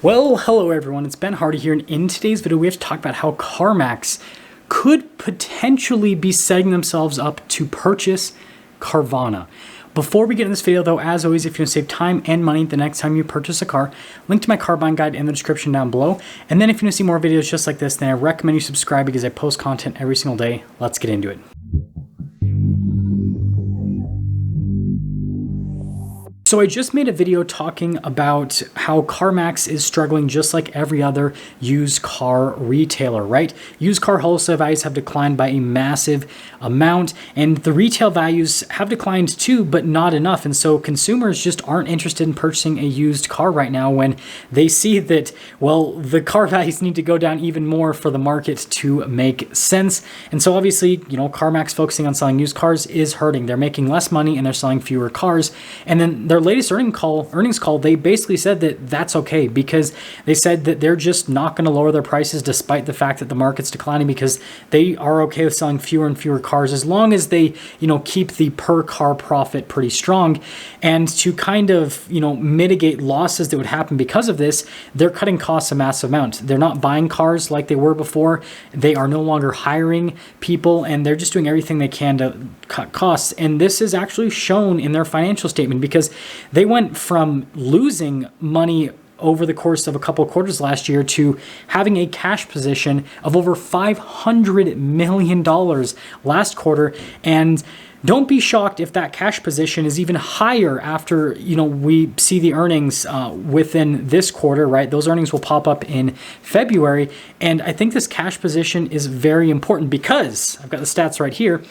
Well, hello everyone, it's Ben Hardy here, and in today's video we have to talk about how Carmax could potentially be setting themselves up to purchase Carvana. Before we get in this video though, as always, if you want to save time and money the next time you purchase a car, link to my car buying guide in the description down below. And then if you want to see more videos just like this, then I recommend you subscribe because I post content every single day. Let's get into it. So I just made a video talking about how Carmax is struggling just like every other used car retailer, right? Used car wholesale values have declined by a massive amount, and the retail values have declined too, but not enough. And so consumers just aren't interested in purchasing a used car right now when they see that, well, the car values need to go down even more for the market to make sense. And so obviously, Carmax focusing on selling used cars is hurting. They're making less money and they're selling fewer cars. And then their latest earnings call, they basically said that that's okay, because they said that they're just not going to lower their prices despite the fact that the market's declining, because they are okay with selling fewer and fewer cars as long as they, keep the per car profit pretty strong. And to kind of, mitigate losses that would happen because of this, they're cutting costs a massive amount. They're not buying cars like they were before. They are no longer hiring people, and they're just doing everything they can to cut costs. And this is actually shown in their financial statement, because they went from losing money over the course of a couple of quarters last year to having a cash position of over $500 million last quarter. And don't be shocked if that cash position is even higher after, we see the earnings within this quarter, right? Those earnings will pop up in February. And I think this cash position is very important because I've got the stats right here.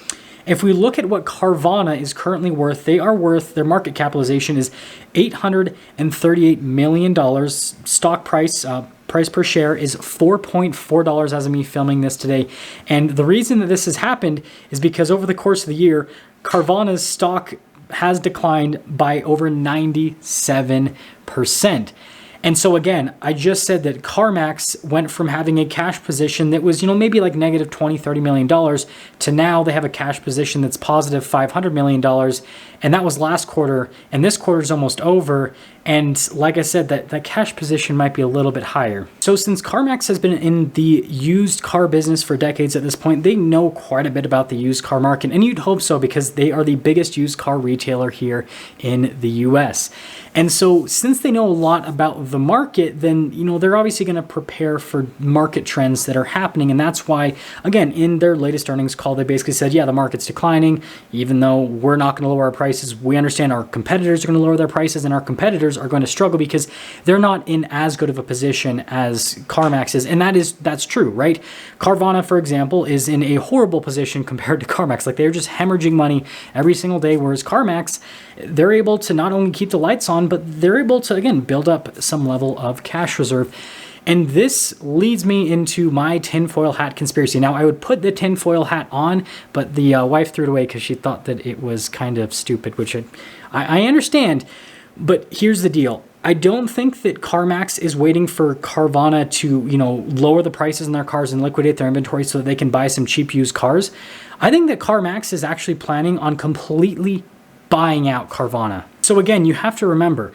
If we look at what Carvana is currently worth, their market capitalization is $838 million. Stock price per share is $4.4 as of me filming this today. And the reason that this has happened is because over the course of the year, Carvana's stock has declined by over 97%. And so again, I just said that Carmax went from having a cash position that was, maybe like negative $20-30 million to now they have a cash position that's positive $500 million. And that was last quarter, and this quarter is almost over. And like I said, that cash position might be a little bit higher. So since Carmax has been in the used car business for decades at this point, they know quite a bit about the used car market. And you'd hope so, because they are the biggest used car retailer here in the US. And so since they know a lot about the market, then, they're obviously going to prepare for market trends that are happening. And that's why, again, in their latest earnings call, they basically said, yeah, the market's declining. Even though we're not going to lower our prices, we understand our competitors are going to lower their prices, and our competitors are going to struggle because they're not in as good of a position as Carmax is. And that's true, right? Carvana, for example, is in a horrible position compared to Carmax. Like, they're just hemorrhaging money every single day, whereas Carmax, they're able to not only keep the lights on, but they're able to, again, build up some level of cash reserve. And this leads me into my tinfoil hat conspiracy. Now, I would put the tinfoil hat on, but the wife threw it away because she thought that it was kind of stupid, which I understand. But here's the deal. I don't think that Carmax is waiting for Carvana to, lower the prices in their cars and liquidate their inventory so that they can buy some cheap used cars. I think that Carmax is actually planning on completely buying out Carvana. So again, you have to remember,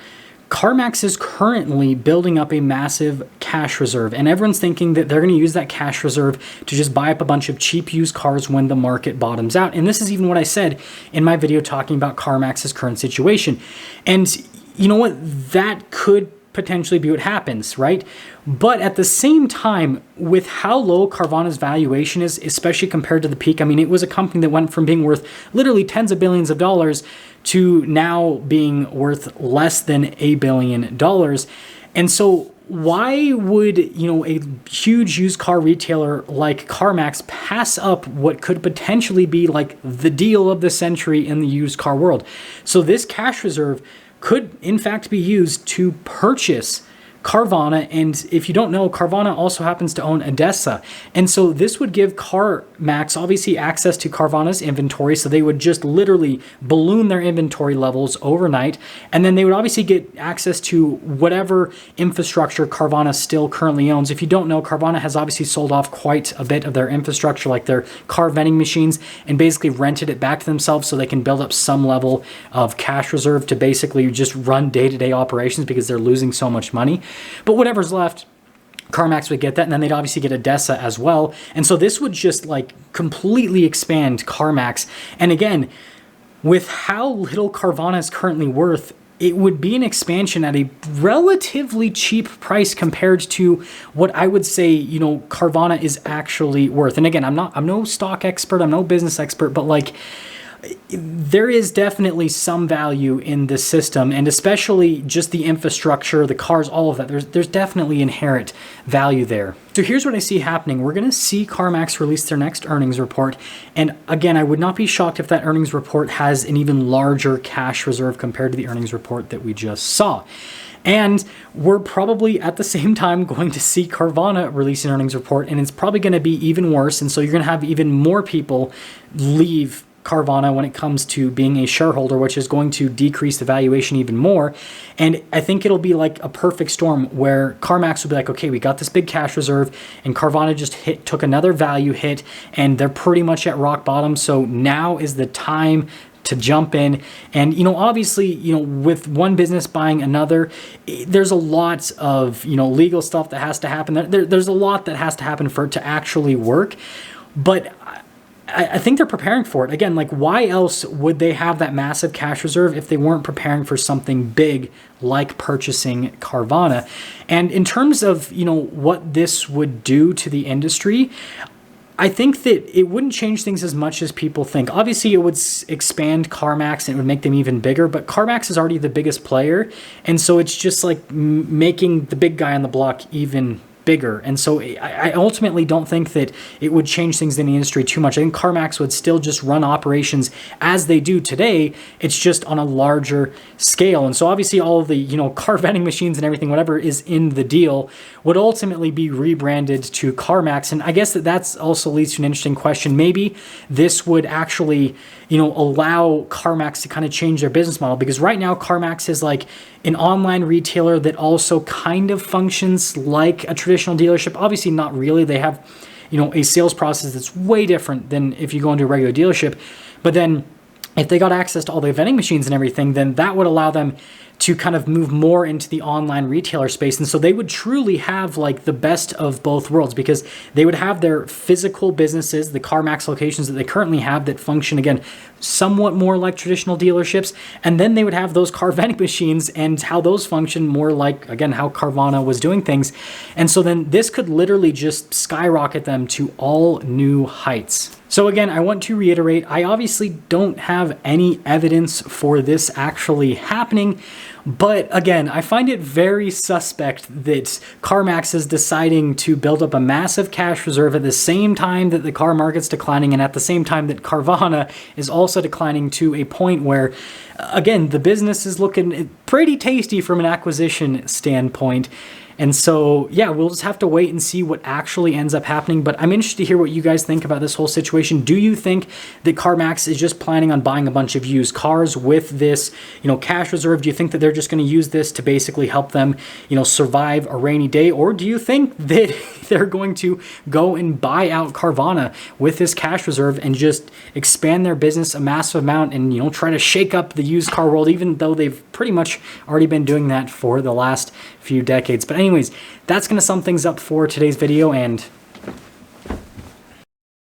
Carmax is currently building up a massive cash reserve, and everyone's thinking that they're going to use that cash reserve to just buy up a bunch of cheap used cars when the market bottoms out. And this is even what I said in my video talking about Carmax's current situation. And you know what? That could potentially be what happens, right? But at the same time, with how low Carvana's valuation is, especially compared to the peak, I mean, it was a company that went from being worth literally tens of billions of dollars to now being worth less than $1 billion. And so why would, a huge used car retailer like Carmax pass up what could potentially be like the deal of the century in the used car world? So this cash reserve could in fact be used to purchase Carvana. And if you don't know, Carvana also happens to own ADESA. And so this would give Carmax obviously access to Carvana's inventory. So they would just literally balloon their inventory levels overnight. And then they would obviously get access to whatever infrastructure Carvana still currently owns. If you don't know, Carvana has obviously sold off quite a bit of their infrastructure, like their car vending machines, and basically rented it back to themselves so they can build up some level of cash reserve to basically just run day-to-day operations because they're losing so much money. But whatever's left, Carmax would get that, and then they'd obviously get ADESA as well. And so this would just like completely expand Carmax. And again, with how little Carvana is currently worth, it would be an expansion at a relatively cheap price compared to what I would say, you know, Carvana is actually worth. And again, I'm no stock expert, I'm no business expert, but like, there is definitely some value in this system, and especially just the infrastructure, the cars, all of that. There's definitely inherent value there. So here's what I see happening. We're going to see Carmax release their next earnings report. And again, I would not be shocked if that earnings report has an even larger cash reserve compared to the earnings report that we just saw. And we're probably at the same time going to see Carvana release an earnings report, and it's probably going to be even worse. And so you're going to have even more people leave Carvana when it comes to being a shareholder, which is going to decrease the valuation even more. And I think it'll be like a perfect storm where Carmax will be like, okay, we got this big cash reserve, and Carvana just took another value hit, and they're pretty much at rock bottom. So now is the time to jump in. And, you know, obviously, you know, with one business buying another, there's a lot of, you know, legal stuff that has to happen. There's a lot that has to happen for it to actually work. But I think they're preparing for it. Again, like, why else would they have that massive cash reserve if they weren't preparing for something big like purchasing Carvana? And in terms of, you know, what this would do to the industry, I think that it wouldn't change things as much as people think. Obviously, it would expand Carmax and it would make them even bigger, but Carmax is already the biggest player. And so it's just like making the big guy on the block even bigger. And so I ultimately don't think that it would change things in the industry too much. I think Carmax would still just run operations as they do today. It's just on a larger scale. And so obviously all of the, you know, car vending machines and everything, whatever is in the deal, would ultimately be rebranded to Carmax. And I guess that's also leads to an interesting question. Maybe this would actually, you know, allow Carmax to kind of change their business model, because right now Carmax is like an online retailer that also kind of functions like a traditional dealership. Obviously not really. They have, you know, a sales process that's way different than if you go into a regular dealership. But then if they got access to all the vending machines and everything, then that would allow them to kind of move more into the online retailer space. And so they would truly have like the best of both worlds, because they would have their physical businesses, the CarMax locations that they currently have that function, again, somewhat more like traditional dealerships. And then they would have those car vending machines and how those function more like, again, how Carvana was doing things. And so then this could literally just skyrocket them to all new heights. So again, I want to reiterate, I obviously don't have any evidence for this actually happening, but again, I find it very suspect that CarMax is deciding to build up a massive cash reserve at the same time that the car market's declining, and at the same time that Carvana is also declining to a point where, again, the business is looking pretty tasty from an acquisition standpoint. And so, yeah, we'll just have to wait and see what actually ends up happening. But I'm interested to hear what you guys think about this whole situation. Do you think that CarMax is just planning on buying a bunch of used cars with this, you know, cash reserve? Do you think that they're just going to use this to basically help them, you know, survive a rainy day? Or do you think that they're going to go and buy out Carvana with this cash reserve and just expand their business a massive amount and, you know, try to shake up the used car world, even though they've pretty much already been doing that for the last few decades? But anyways, that's going to sum things up for today's video, and